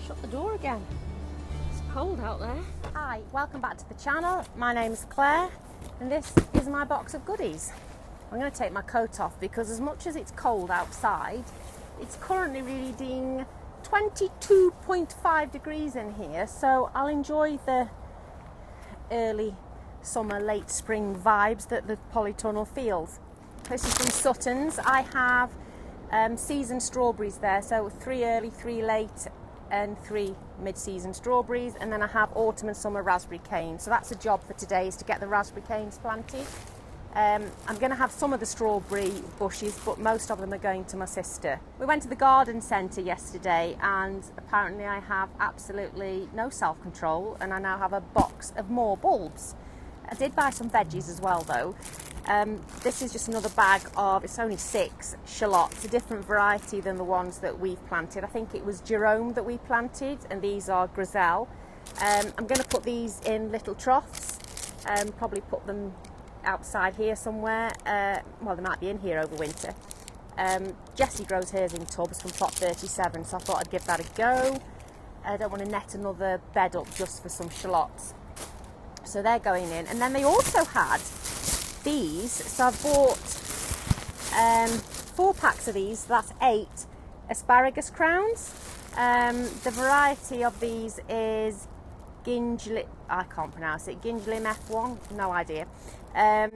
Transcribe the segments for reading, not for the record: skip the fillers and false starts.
Shut the door again. It's cold out there. Hi, welcome back to the channel. My name's Claire and this is my box of goodies. I'm going to take my coat off because as much as it's cold outside, it's currently reading 22.5 degrees in here, so I'll enjoy the early summer, late spring vibes that the polytunnel feels. This is from Sutton's. I have season strawberries there, so 3 early, 3 late and 3 mid-season strawberries, and then I have autumn and summer raspberry canes. So that's a job for today, is to get the raspberry canes planted. I'm going to have some of the strawberry bushes, but most of them are going to my sister. We went to the garden centre yesterday and apparently I have absolutely no self-control and I now have a box of more bulbs. I did buy some veggies as well though. This is just another bag of, it's only 6 shallots, a different variety than the ones that we've planted. I think it was Jerome that we planted, and these are Griselle. I'm going to put these in little troughs, probably put them outside here somewhere. Well, they might be in here over winter. Jessie grows hers in tubs from plot 37, so I thought I'd give that a go. I don't want to net another bed up just for some shallots. So they're going in, and then they also had these, so I've bought 4 packs of these, so that's 8 asparagus crowns. The variety of these is Gingelim, I can't pronounce it, Gingelim F1, no idea. They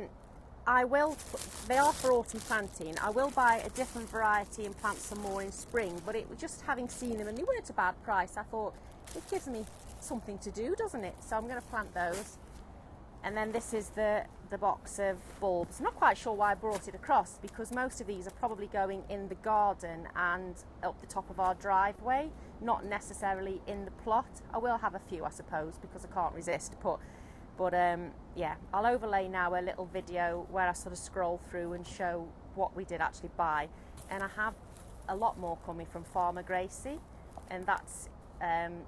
are for autumn planting. I will buy a different variety and plant some more in spring, but it was just having seen them and they weren't a bad price, I thought it gives me something to do, doesn't it? So I'm going to plant those. And then this is the box of bulbs. I'm not quite sure why I brought it across, because most of these are probably going in the garden and up the top of our driveway, not necessarily in the plot. I will have a few, I suppose, because I can't resist. But yeah, I'll overlay now a little video where I sort of scroll through and show what we did actually buy. And I have a lot more coming from Farmer Gracie, and that's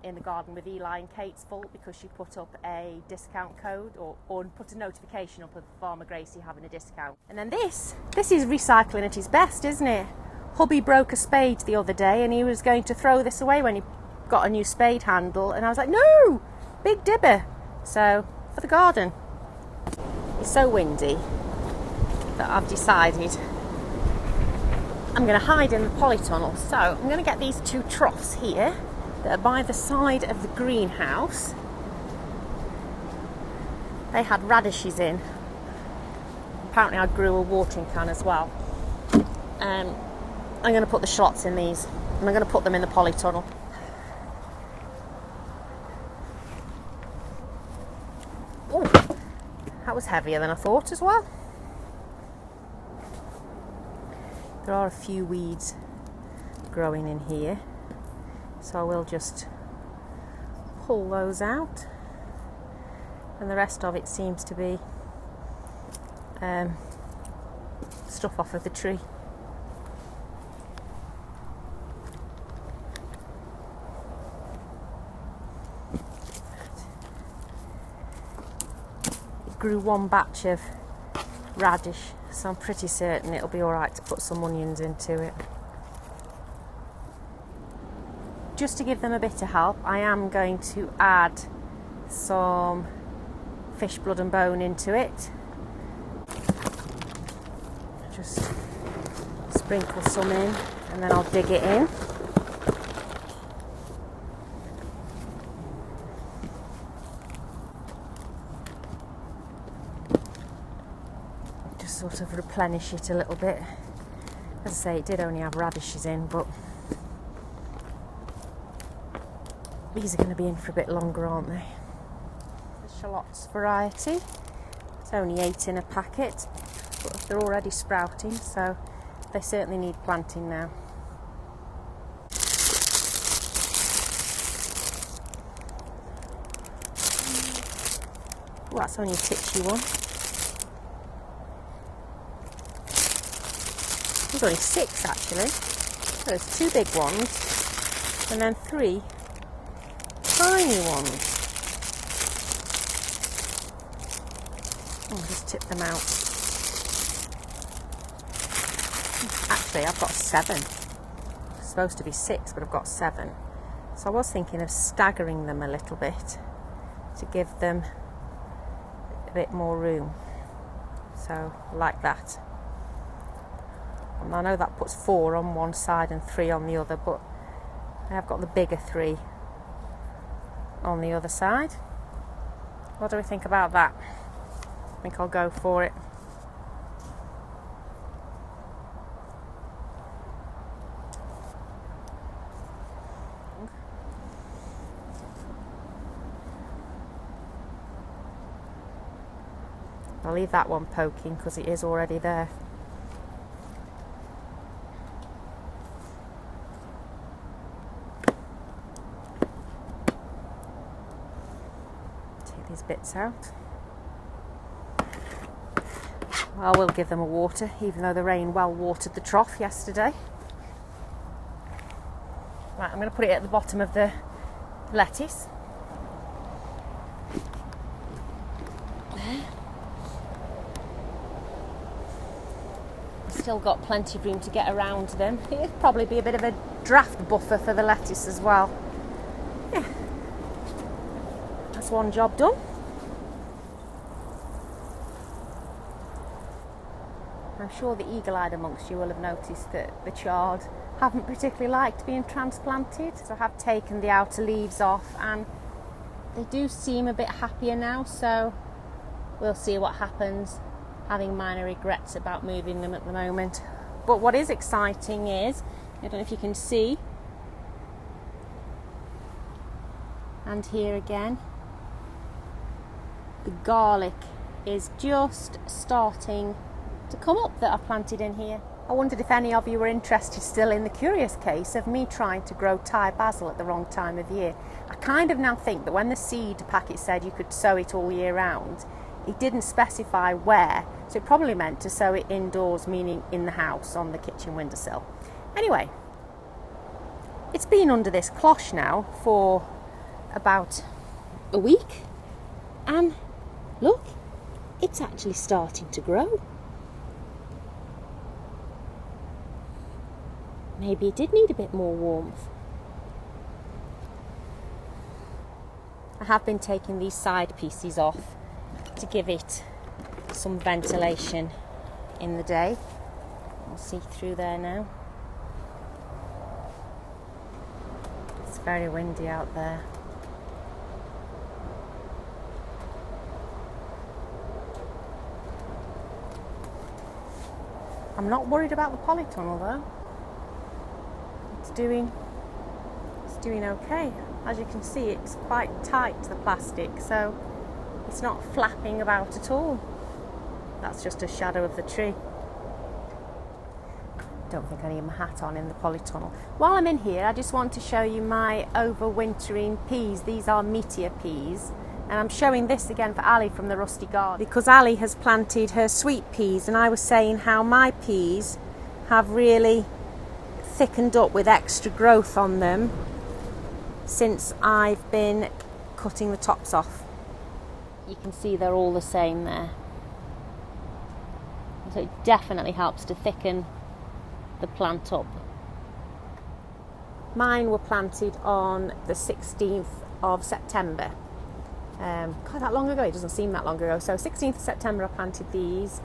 in the garden with Eli and Kate's fault, because she put up a discount code or put a notification up of Farmer Gracie having a discount. And then this is recycling at its best, isn't it? Hubby broke a spade the other day and he was going to throw this away when he got a new spade handle, and I was like, no, big dibber. So for the garden. It's so windy that I've decided I'm going to hide in the polytunnel. So I'm going to get these 2 troughs here that are by the side of the greenhouse. They had radishes in. Apparently I grew a watering can as well. I'm going to put the shallots in these, and I'm going to put them in the polytunnel. Oh, that was heavier than I thought as well. There are a few weeds growing in here, so I will just pull those out, and the rest of it seems to be stuff off of the tree. It grew 1 batch of radish, so I'm pretty certain it'll be alright to put some onions into it. Just to give them a bit of help, I am going to add some fish blood and bone into it. Just sprinkle some in and then I'll dig it in. Just sort of replenish it a little bit. As I say, it did only have radishes in, but these are going to be in for a bit longer, aren't they? The shallots variety. It's only 8 in a packet, but they're already sprouting, so they certainly need planting now. Oh, that's only a titchy one. There's only 6 actually. So there's 2 big ones and then 3 tiny ones. I'll just tip them out. Actually, I've got 7. It's supposed to be 6, but I've got 7. So I was thinking of staggering them a little bit to give them a bit more room. So like that. And I know that puts 4 on one side and 3 on the other, but I have got the bigger 3 on the other side. What do we think about that? I think I'll go for it. I'll leave that one poking because it is already there. Take these bits out. I will give them a water, even though the rain well watered the trough yesterday. Right, I'm going to put it at the bottom of the lettuce. Still got plenty of room to get around them. It'll probably be a bit of a draft buffer for the lettuce as well. Yeah, that's one job done. I'm sure the eagle-eyed amongst you will have noticed that the chard haven't particularly liked being transplanted. So I have taken the outer leaves off and they do seem a bit happier now, so we'll see what happens. Having minor regrets about moving them at the moment. But what is exciting is, I don't know if you can see, and here again, the garlic is just starting to come up that I've planted in here. I wondered if any of you were interested still in the curious case of me trying to grow Thai basil at the wrong time of year. I kind of now think that when the seed packet said you could sow it all year round, it didn't specify where, so it probably meant to sow it indoors, meaning in the house on the kitchen windowsill. Anyway, it's been under this cloche now for about a week, and look, it's actually starting to grow. Maybe it did need a bit more warmth. I have been taking these side pieces off to give it some ventilation in the day. You'll see through there now. It's very windy out there. I'm not worried about the polytunnel though. It's doing okay. As you can see, it's quite tight, the plastic, so it's not flapping about at all. That's just a shadow of the tree. Don't think I need my hat on in the polytunnel. While I'm in here, I just want to show you my overwintering peas. These are meteor peas. And I'm showing this again for Ali from the Rusty Garden, because Ali has planted her sweet peas, and I was saying how my peas have really thickened up with extra growth on them since I've been cutting the tops off. You can see they're all the same there. So it definitely helps to thicken the plant up. Mine were planted on the 16th of September. God, that long ago? It doesn't seem that long ago. So 16th of September I planted these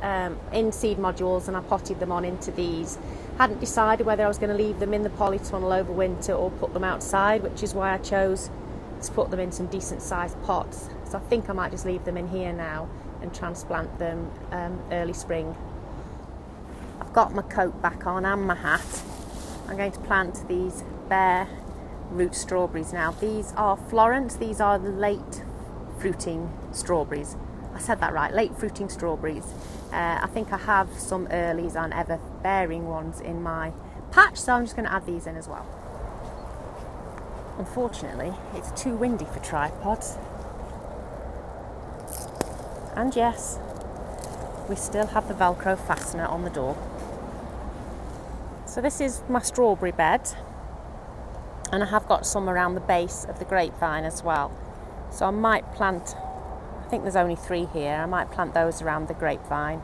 in seed modules, and I potted them on into these. Hadn't decided whether I was going to leave them in the polytunnel over winter or put them outside, which is why I chose to put them in some decent sized pots. So I think I might just leave them in here now and transplant them early spring. I've got my coat back on and my hat. I'm going to plant these bare root strawberries now. These are Florence. These are the late fruiting strawberries. I said that right, late fruiting strawberries. I think I have some earlies and ever bearing ones in my patch, so I'm just going to add these in as well. Unfortunately, it's too windy for tripods. And yes, we still have the Velcro fastener on the door. So this is my strawberry bed, and I have got some around the base of the grapevine as well. So I might plant, I think there's only 3 here, I might plant those around the grapevine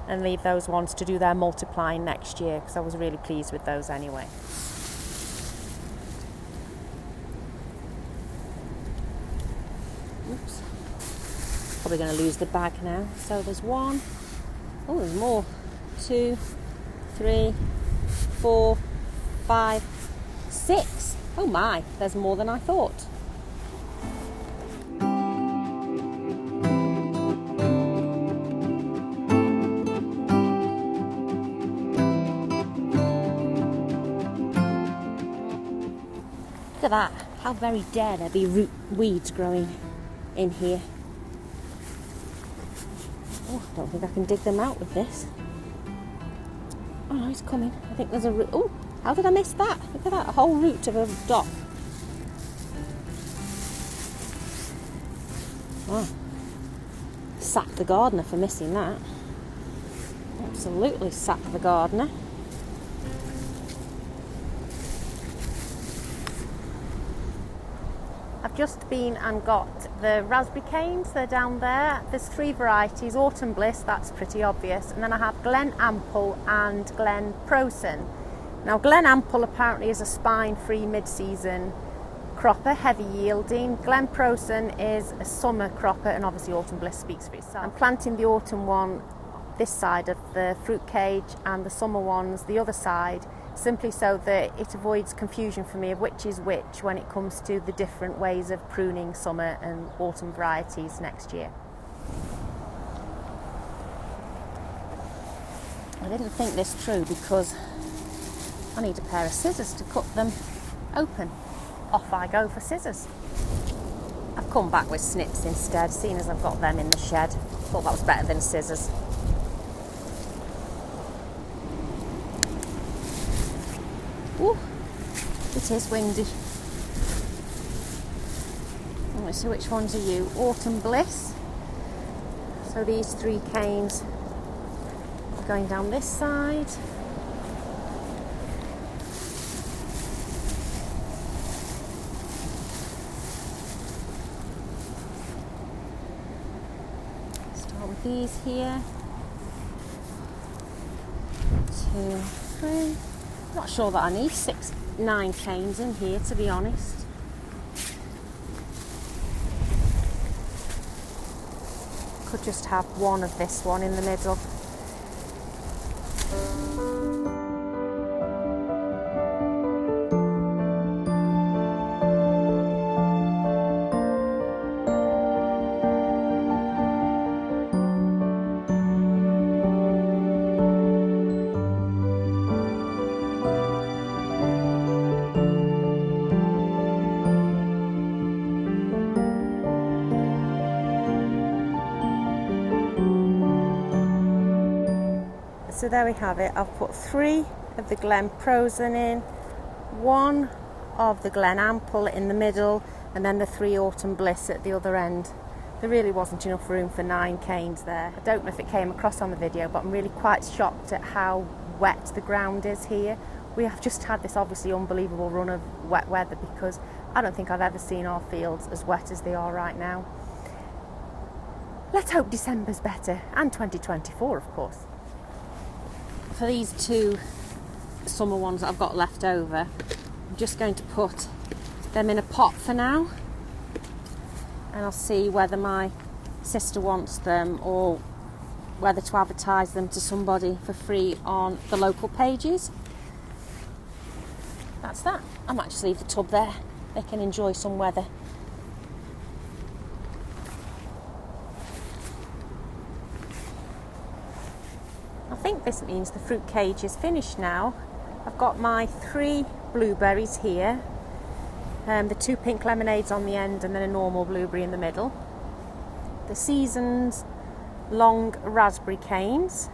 and leave those ones to do their multiplying next year, because I was really pleased with those anyway. Oops. Probably going to lose the bag now. So there's 1. Oh, there's more. 2, 3, 4, 5, 6. Oh my, there's more than I thought. Look at that. How very dare there be weeds growing in here. Oh, I don't think I can dig them out with this. Oh no, it's coming. I think there's a root. Oh, how did I miss that? Look at that, a whole root of a dock. Oh, sack the gardener for missing that. Absolutely sack the gardener. I've just been and got the raspberry canes, they're down there. There's 3 varieties, Autumn Bliss, that's pretty obvious, and then I have Glen Ample and Glen Prosen. Now Glen Ample apparently is a spine-free mid-season cropper, heavy yielding. Glen Prosen is a summer cropper, and obviously Autumn Bliss speaks for itself. I'm planting the autumn one this side of the fruit cage and the summer ones the other side, simply so that it avoids confusion for me of which is which when it comes to the different ways of pruning summer and autumn varieties next year. I didn't think this through because I need a pair of scissors to cut them open. Off I go for scissors. I've come back with snips instead, seeing as I've got them in the shed. Thought that was better than scissors. Ooh, it is windy. Let's see, which ones are you? Autumn Bliss. So these 3 canes are going down this side. Start with these here. 2, 3. Not sure that I need 9 canes in here, to be honest. Could just have 1 of this one in the middle. So there we have it. I've put 3 of the Glen Prosen in, 1 of the Glen Ample in the middle, and then the 3 Autumn Bliss at the other end. There really wasn't enough room for 9 canes there. I don't know if it came across on the video, but I'm really quite shocked at how wet the ground is here. We have just had this obviously unbelievable run of wet weather, because I don't think I've ever seen our fields as wet as they are right now. Let's hope December's better, and 2024 of course. For these 2 summer ones that I've got left over, I'm just going to put them in a pot for now, and I'll see whether my sister wants them or whether to advertise them to somebody for free on the local pages. That's that. I might just leave the tub there. They can enjoy some weather. I think this means the fruit cage is finished now. I've got my 3 blueberries here, the 2 pink lemonades on the end, and then a normal blueberry in the middle. The seasoned long raspberry canes.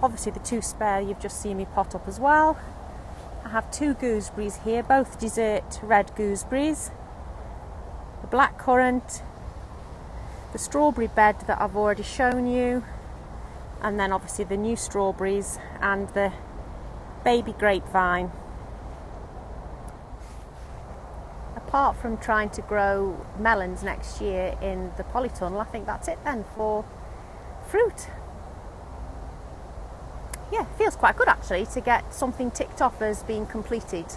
Obviously the 2 spare you've just seen me pot up as well. I have 2 gooseberries here, both dessert red gooseberries. The blackcurrant, the strawberry bed that I've already shown you, and then obviously the new strawberries and the baby grapevine. Apart from trying to grow melons next year in the polytunnel, I think that's it then for fruit. Yeah, feels quite good actually to get something ticked off as being completed,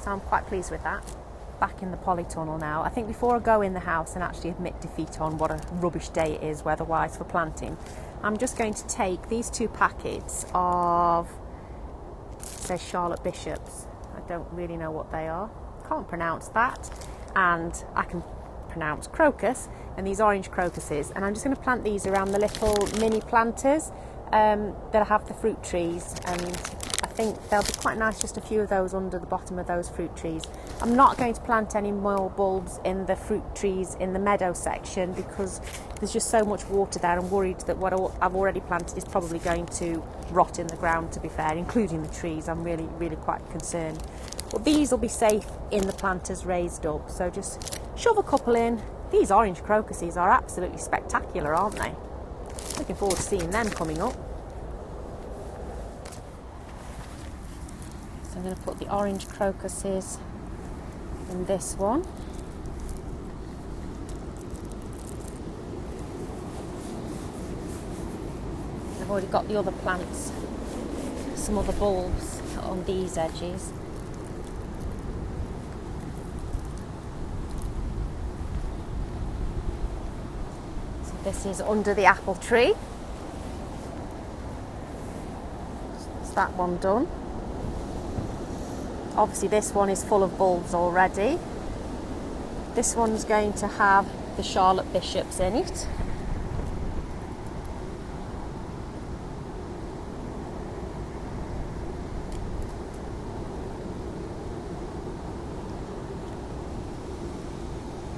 so I'm quite pleased with that. back in the polytunnel now. I think before I go in the house and actually admit defeat on what a rubbish day it is weather-wise for planting, I'm just going to take these 2 packets of, it says Charlotte Bishops. I don't really know what they are. Can't pronounce that. And I can pronounce crocus, and these orange crocuses. And I'm just going to plant these around the little mini planters that have the fruit trees, and I think they'll be quite nice, just a few of those under the bottom of those fruit trees. I'm not going to plant any more bulbs in the fruit trees in the meadow section because there's just so much water there. I'm worried that what I've already planted is probably going to rot in the ground, to be fair, including the trees. I'm really quite concerned. But these will be safe in the planters raised up, so just shove a couple in. These orange crocuses are absolutely spectacular, aren't they? Looking forward to seeing them coming up. So I'm going to put the orange crocuses in this one. I've already got the other plants, some other bulbs on these edges. So this is under the apple tree. That's that one done. Obviously this one is full of bulbs already. This one's going to have the Charlotte Bishops in it.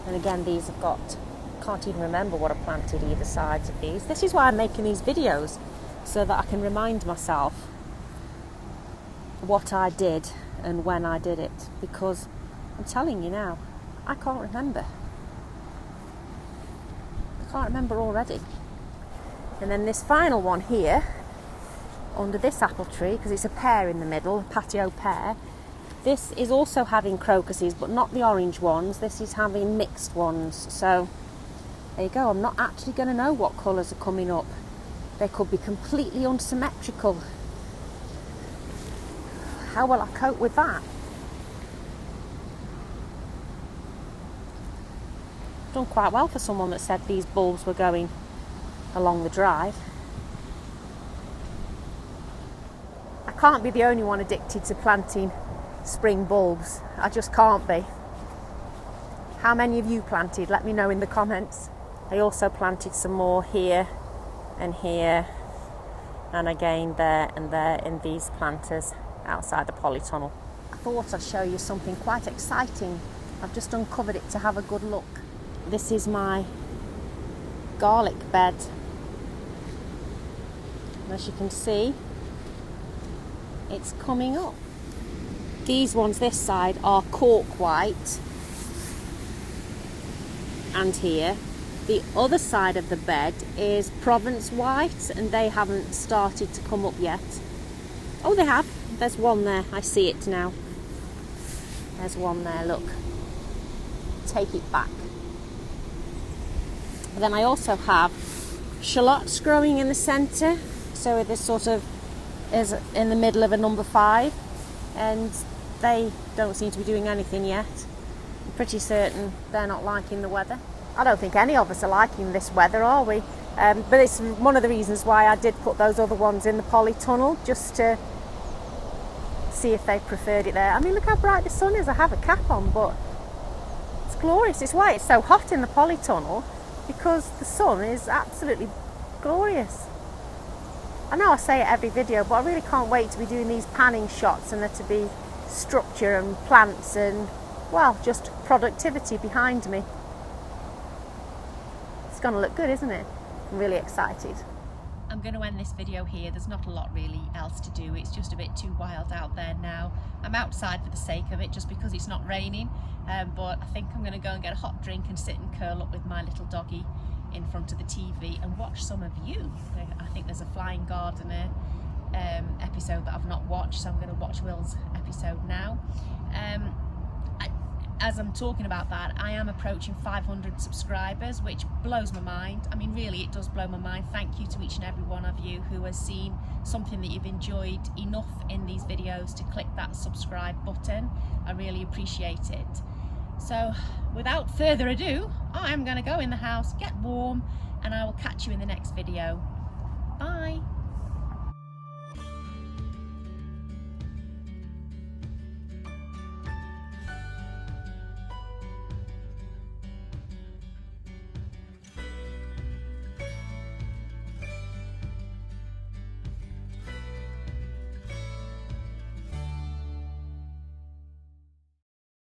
And again, these have got, can't even remember what I planted either sides of these. This is why I'm making these videos, so that I can remind myself what I did and when I did it, because I'm telling you now, I can't remember. I can't remember already. And then this final one here, under this apple tree, because it's a pear in the middle, a patio pear, this is also having crocuses, but not the orange ones. This is having mixed ones. So there you go. I'm not actually going to know what colours are coming up. They could be completely unsymmetrical. How will I cope with that? Done quite well for someone that said these bulbs were going along the drive. I can't be the only one addicted to planting spring bulbs. I just can't be. How many of you planted? Let me know in the comments. I also planted some more here and again there and there in these planters outside the polytunnel. I thought I'd show you something quite exciting. I've just uncovered it to have a good look. This is my garlic bed. And as you can see, it's coming up. These ones this side are cork white, and here. The other side of the bed is Provence white, and they haven't started to come up yet. Oh, they have. There's one there. I see it now. There's one there, look. Take it back. But then I also have shallots growing in the centre. So this sort of is in the middle of a number 5. And they don't seem to be doing anything yet. I'm pretty certain they're not liking the weather. I don't think any of us are liking this weather, are we? But it's one of the reasons why I did put those other ones in the polytunnel, just to see if they preferred it there. I mean, look how bright the sun is. I have a cap on, but it's glorious. It's why it's so hot in the polytunnel, because the sun is absolutely glorious. I know I say it every video, but I really can't wait to be doing these panning shots and there to be structure and plants and, well, just productivity behind me. It's going to look good, isn't it? I'm really excited. I'm going to end this video here. There's not a lot really else to do. It's just a bit too wild out there now. I'm outside for the sake of it, just because it's not raining. But I think I'm going to go and get a hot drink and sit and curl up with my little doggy in front of the TV and watch some of you. I think there's a Flying Gardener episode that I've not watched, so I'm going to watch Will's episode now. As I'm talking about that, I am approaching 500 subscribers, which blows my mind. I mean, really, it does blow my mind. Thank you to each and every one of you who has seen something that you've enjoyed enough in these videos to click that subscribe button. I really appreciate it. So without further ado, I'm going to go in the house, get warm, and I will catch you in the next video. Bye.